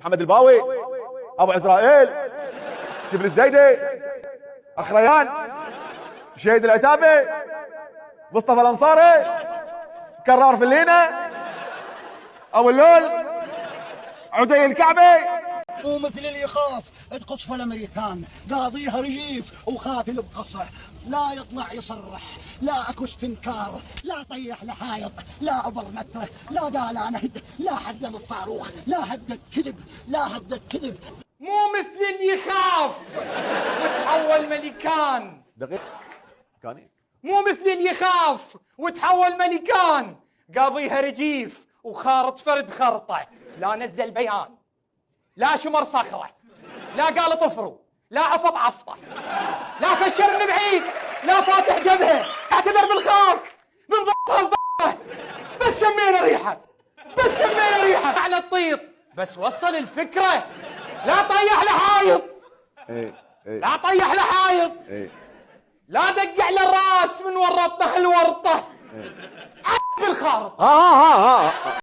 محمد الباوي، ابو عزرائيل، جبل الزيدي، اخ ريان، شهيد العتابي، مصطفى الانصاري، كرار فلينا، ابو اللول، عدي الكعبي. ومثل اللي يخاف تقصف الامريكان، قاضيها رجيف وخاتل بقصه، لا يطلع يصرح، لا اكو استنكار، لا طيح لحايط، لا عبر متره، لا قال نهد، لا حزم الصاروخ، لا هدد كذب، لا هدد كذب. مو مثل اللي يخاف وتحول ملكان. دقيق كاني مو مثل اللي يخاف وتحول ملكان، قاضيها رجيف وخارط فرد خرطه، لا نزل بيان، لا شمر صخره، لا قال طفروا، لا عفط عفطه، لا فشر من بعيد، لا فاتح جبهه، اعتذر بالخاص من ضغطها الضغطه، بس شمينا ريحه، بس شمينا ريحه على الطيط، بس وصل الفكره، لا طيح لحايط، لا طيح لحايط، لا دق على الراس من ورطه الورطه، بالخارط.